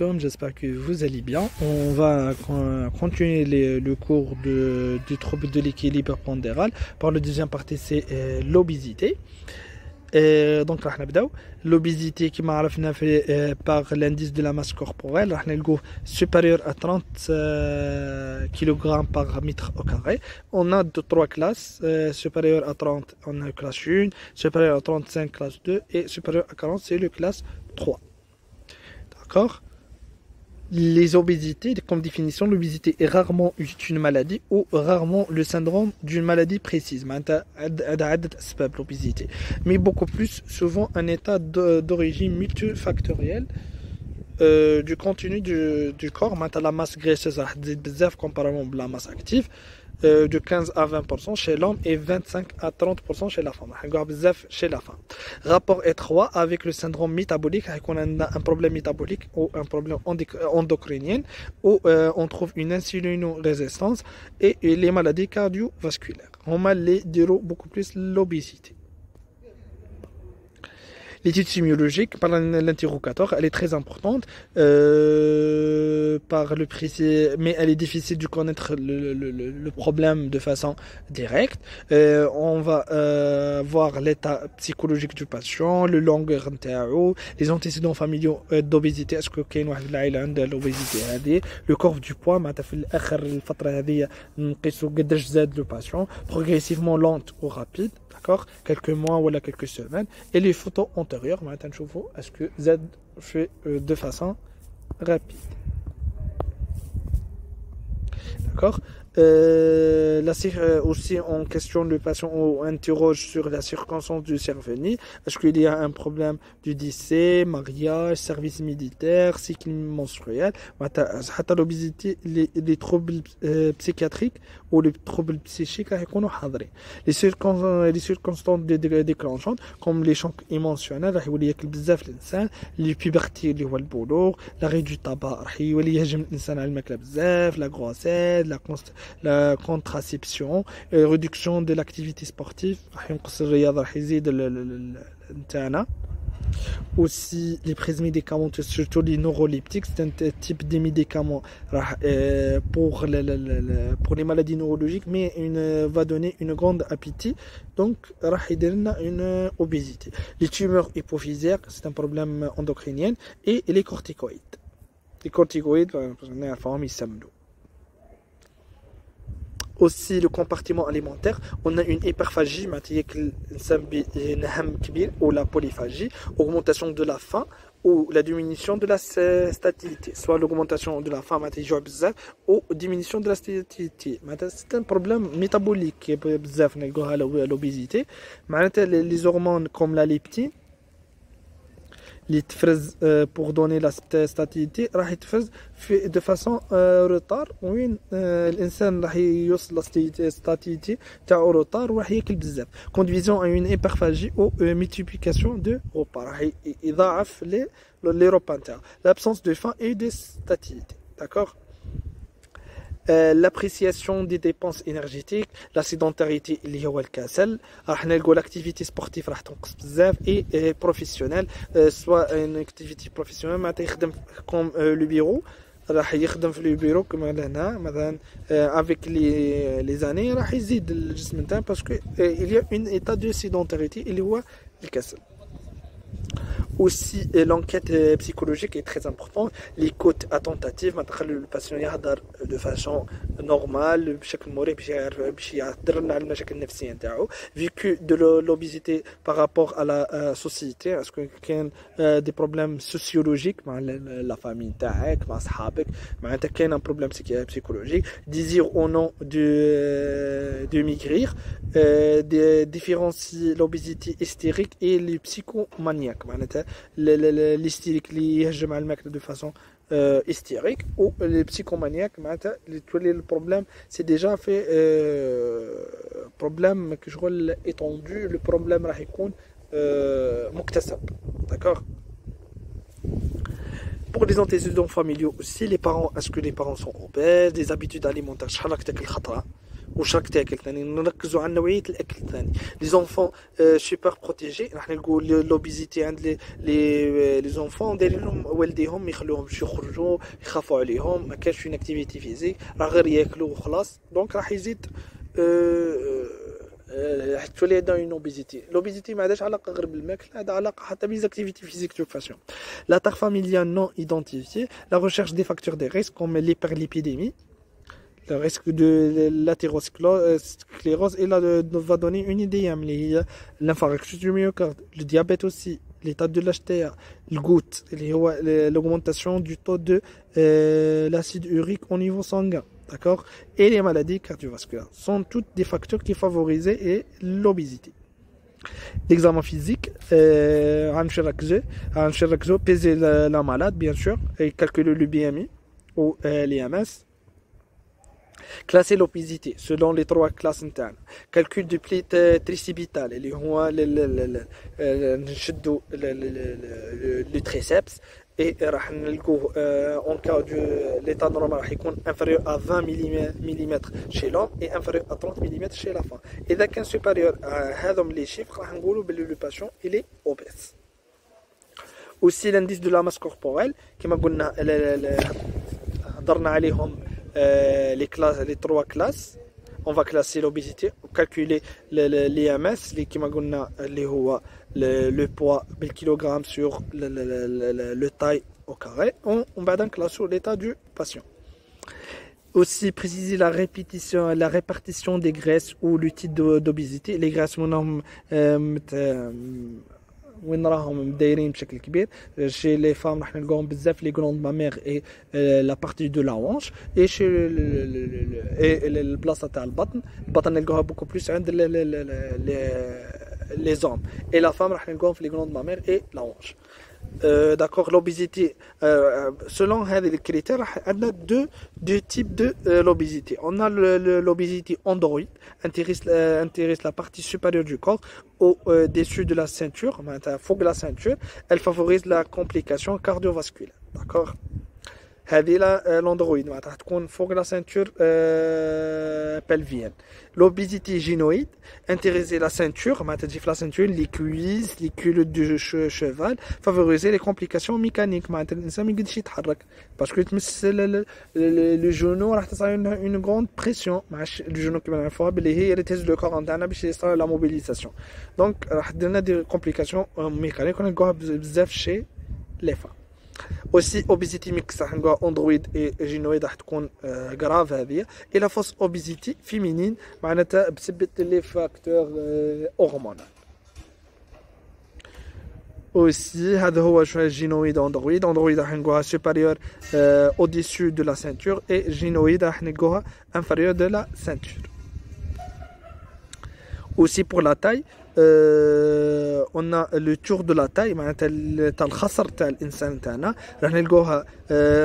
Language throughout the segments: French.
alaikum, j'espère que vous allez bien. On va continuer le cours du trouble de l'équilibre pondéral. Par le deuxième partie, c'est l'obésité. Donc, l'obésité qui m'a fait par l'indice de la masse corporelle, supérieur à 30 kg par mètre au carré. On a trois classes, supérieur à 30, on a classe 1, supérieur à 35, classe 2, et supérieur à 40, c'est le classe 3. D'accord? Les obésités, comme définition, l'obésité est rarement une maladie ou rarement le syndrome d'une maladie précise. L'obésité, mais beaucoup plus souvent un état d'origine multifactorielle du contenu du corps. La masse graisseuse comparément à la masse active. De 15 à 20% chez l'homme et 25 à 30% chez la femme. Chez la femme. Rapport étroit avec le syndrome métabolique, on a un problème métabolique ou un problème endocrinien, où on trouve une insulinorésistance et les maladies cardiovasculaires. On m'a les déroule beaucoup plus l'obésité. L'étude sémiologique par l'interrogatoire, elle est très importante par le précis, mais elle est difficile de connaître le problème de façon directe. On va voir l'état psychologique du patient, le longueur interro, les antécédents familiaux d'obésité. Est-ce que كاين واحد العائلة عندها l'obésité هذه, le corps du poids, معناتها في الآخر الفترة هذه نقيسوا قداش زاد le patient, progressivement lente ou rapide. D'accord, quelques mois ou quelques semaines, et les photos antérieures, maintenant est-ce que Z fait de façon rapide. D'accord. Aussi on questionne le patient ou interroge sur la circonstance du survenu. Est-ce qu'il y a un problème du décès, mariage, service militaire, cycle menstruel. L'obésité, les troubles psychiatriques ou les troubles psychiques les circonstances déclenchantes comme les chocs émotionnels, les pubertés, l'arrêt du tabac, la grossesse, la contraception, réduction de l'activité sportive, aussi les prises médicamenteuses, surtout les neuroleptiques. C'est un type de médicament pour les maladies neurologiques, mais va donner une grande appétit, donc une obésité. Les tumeurs hypophysaires, c'est un problème endocrinien, et les corticoïdes. Les corticoïdes, aussi le compartiment alimentaire, on a une hyperphagie ou la polyphagie, augmentation de la faim ou la diminution de la satiété, soit l'augmentation de la faim ou diminution de la satiété. C'est un problème métabolique, l'obésité. Les hormones comme la leptine, les tfrez pour donner la satiété راح يتفرز de façon retard, وين الانسان راح يوصل للساتيتي تاعو روتار وراح ياكل بزاف, conduisant à une hyperphagie ou multiplication de repas, راح يضاعف les repas نتاعو, l'absence de faim et de satiété. D'accord. L'appréciation des dépenses énergétiques, la sédentarité اللي هو الكسل, راح نلقوا l'activité sportive راح تنقص بزاف et professionnelle, soit une activité professionnelle معناتها يخدم comme le bureau, راح يخدم في البيرو كما هنا مثلا avec les années راح يزيد الجسم نتاعو parce que il y a une état de sédentarité اللي هو الكسل. Aussi, l'enquête psychologique est très importante. L'écoute attentative, le patient يهضر de façon normale, بشكل مريح باش يهضر لنا على المشاكل النفسية نتاعو. Vécu de l'obésité par rapport à la société, est-ce que كاين des problèmes sociologiques مع la famille نتاعك, مع صحابك, معناتها كاين un problème psychologique. Désir ou non de maigrir, différencie l'obésité hystérique et les psychomaniaques. L'hystérique اللي يهجم على الماكله de façon hystérique, ou les psychomaniaques le problème c'est déjà fait problème que je vois étendu, le problème راح يكون مكتسب. D'accord. Pour les antécédents familiaux aussi, les parents, est-ce que les parents sont obèses, des habitudes alimentaires, شحال راك تاكل خطره, وشرك تاكل ثاني نركزوا على نوعيه الاكل الثاني لي زونفون سوبر بروتيجي راح نلقوا لوبيزيتي عند لي زونفون دايرين لهم والديهم ما يخلوهمش يخرجوا يخافوا عليهم ما كانش فين اكتيفيتي فيزيك راه غير ياكلوا وخلاص دونك راح يزيد تولي عندنا اون اوبيزيتي لوبيزيتي ما عندهاش علاقه غير بالماكل عندها علاقه حتى بيزاكتيفيتي فيزيك دو باسيون l'attaque familiale non identifiée la recherche des facteurs de risque comme l'hyperlipidémie le risque de l'athérosclérose et là va donner une idée l'infarctus du myocarde le diabète aussi l'état de l'HTA le goutte l'augmentation du taux de l'acide urique au niveau sanguin. D'accord. Et les maladies cardiovasculaires sont toutes des facteurs qui favorisent l'obésité. L'examen physique, peser la malade, bien sûr, et calculer le BMI ou l'IMS. Classer l'obésité selon les 3 classes internes. Calcul du pli tricipitale, اللي هو نشدوا le triceps. Et راح نلقوه en cas de l'état normal راح يكون inférieur à 20 mm chez l'homme et inférieur à 30 mm chez la femme. إذا كان supérieur à هذوم les chiffres راح نقولوا بلي le patient il est obèse. Aussi l'indice de la masse corporelle كما قلنا هضرنا عليهم les 3 classes. On va classer l'obésité, calculer l'IMS, كما قلنا اللي هو le poids par kilogramme sur le taille au carré. On va donc classer l'état du patient. Aussi préciser la répartition des graisses ou le type d'obésité. Les graisses وين راهم دايرين بشكل كبير chez les femmes راح نلقاهم بزاف les glandes mammaires et la partie de la hanche et chez البلاصه تاع البطن نلقاوها beaucoup plus عند les hommes et la femme راح نلقاهم في les glandes mammaires et la hanche. D'accord, l'obésité selon les critères on a deux types de l'obésité. On a l'obésité androïde intéresse la partie supérieure du corps au-dessus de la ceinture, fougue la ceinture, elle favorise la complication cardiovasculaire. D'accord. هذه l'androïde معناتها تكون فوق la ceinture pelvienne. L'obésité gynoïde intéresse la ceinture معناتها تجي في la ceinture les cuisses les culottes du cheval favoriser les complications mécaniques معناتها الانسان ما يقدرش يتحرك باسكو تمس le genou راح تصير une grande pression مع le genou كما نعرفوها باللي هي اللي تهز لو كور نتاعنا باش يصير la mobilisation donc راح دير des complications mécaniques ونلقاوها بزاف chez les femmes. Aussi obésité mixte راح نلقاو اندرويد اي جينويد راح تكون غراف هذه الى فوس obésité féminine معناتها بسبب لي فاكتور هرمونال. Aussi هذا هو شويه جينويد اندرويد راح نلقاوها supérieur au-dessus de la ceinture et génoïde راح نلقاوها inférieur de la ceinture. Aussi pour la taille on a le tour de la taille معناتها تاع الخصر تاع الانسان تاعنا راح نلقوها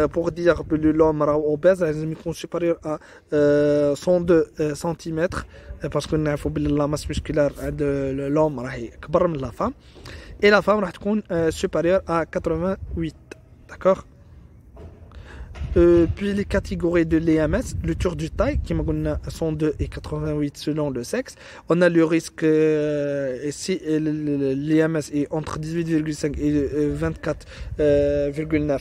pour dire que l'homme راهو obèse لازم يكون supérieur à 102 cm parce que نعرفوا بلي la masse musculaire عند l'homme راهي اكبر من la femme et la femme راح تكون supérieure à 88. D'accord. Puis les catégories de l'EMS, le tour du taille, qui m'a 102 et 88 selon le sexe. On a le risque, ici, l'EMS est entre 18,5 et 24,9.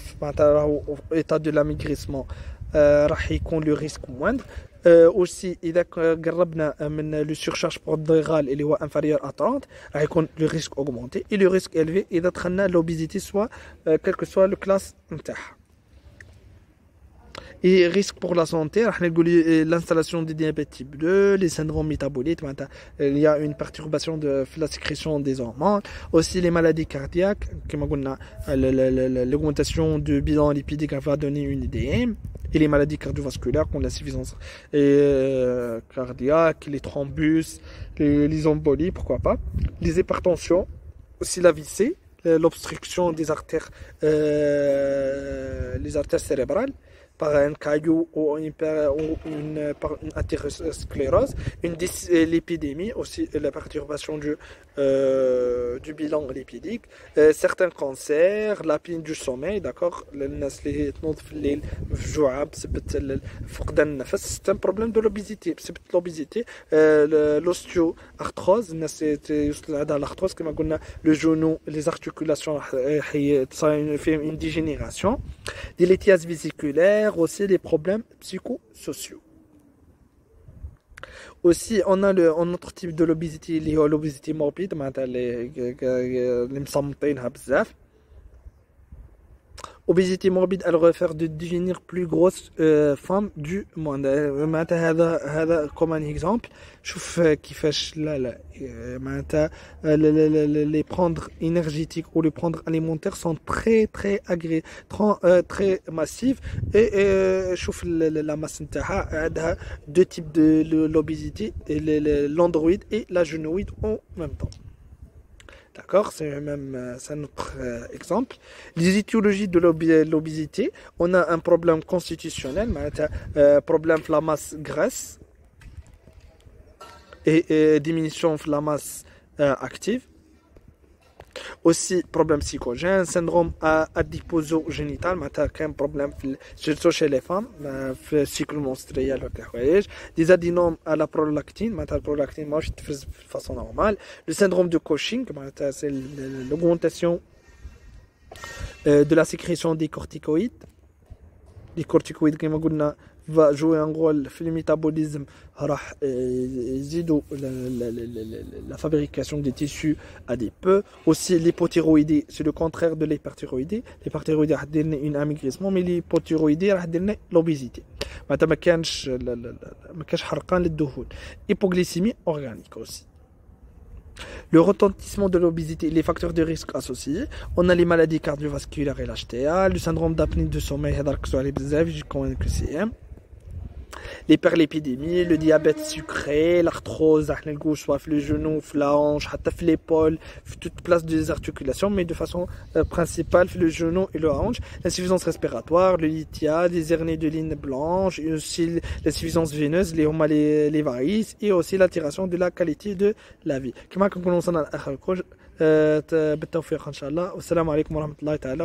État de l'amaigrissement, راح يكون le risque moindre. Aussi, إذا قربنا من le surcharge pondérale اللي هو inférieur à 30 راح يكون le risque augmenté et le risque élevé إذا دخلنا l'obésité soit quel que soit le classe نتاعها. Et risque pour la santé, l'installation des diabètes type 2, les syndromes métaboliques, il y a une perturbation de la sécrétion des hormones, aussi les maladies cardiaques, l'augmentation du bilan lipidique va donner une IDM, et les maladies cardiovasculaires comme l'insuffisance cardiaque, les thrombus, les embolies, pourquoi pas, les hypertensions, aussi la VC, l'obstruction des artères, les artères cérébrales. par un caillou ou par une athérosclérose, une l'épidémie, aussi la perturbation du bilan lipidique, certains cancers, l'apnée du sommeil, d'accord, c'est un problème de l'obésité, c'est l'obésité, l'ostéoarthrose, l'arthrose, comme on a le genou, les articulations, ça fait une dégénération, des lithiases vésiculaires, aussi des problèmes psychosociaux. Aussi, on a un autre type de l'obésité, l'obésité morbide, les مصمتينها بزاف. Obésité morbide, elle réfère de devenir plus grosse femme du monde. هذا comme un exemple. شوف كيفاش معناتها les prendre énergétiques ou les prendre alimentaires sont très très massives et شوف la masse نتاعها عندها deux types de l'obésité, l'androïde et la génoïde en même temps. D'accord, c'est un autre exemple. Les étiologies de l'obésité, on a un problème constitutionnel, problème de la masse graisse et diminution de la masse active. Aussi, problème psychogène, syndrome adiposogénital, un problème surtout chez les femmes, le cycle menstruel, des adénomes à la prolactine, la prolactine marche de façon normale, le syndrome de Cushing, c'est l'augmentation de la sécrétion des corticoïdes. Les corticoïdes, comme on a va jouer un rôle dans le métabolisme, la fabrication des tissus adipeux. Aussi l'hypothyroïdie, c'est le contraire de l'hyperthyroïdie. L'hyperthyroïdie a donné un amaigrissement, mais l'hypothyroïdie a donné l'obésité. ما كانش حرقان للدهون. Hypoglycémie organique aussi. Le retentissement de l'obésité, les facteurs de risque associés, on a les maladies cardiovasculaires et l'HTA, le syndrome d'apnée de sommeil, l'hyperlipidémie, le diabète sucré, l'arthrose, le genou, la hanche, l'épaule, toute place des articulations, mais de façon principale, le genou et le hanche, l'insuffisance respiratoire, le lithium, les hernies de ligne blanche, et aussi l'insuffisance veineuse, les varices, et aussi l'altération de la qualité de la vie. كما كنكونوا وصلنا لاخر الكوج بالتوفيق ان شاء الله والسلام عليكم ورحمه الله تعالى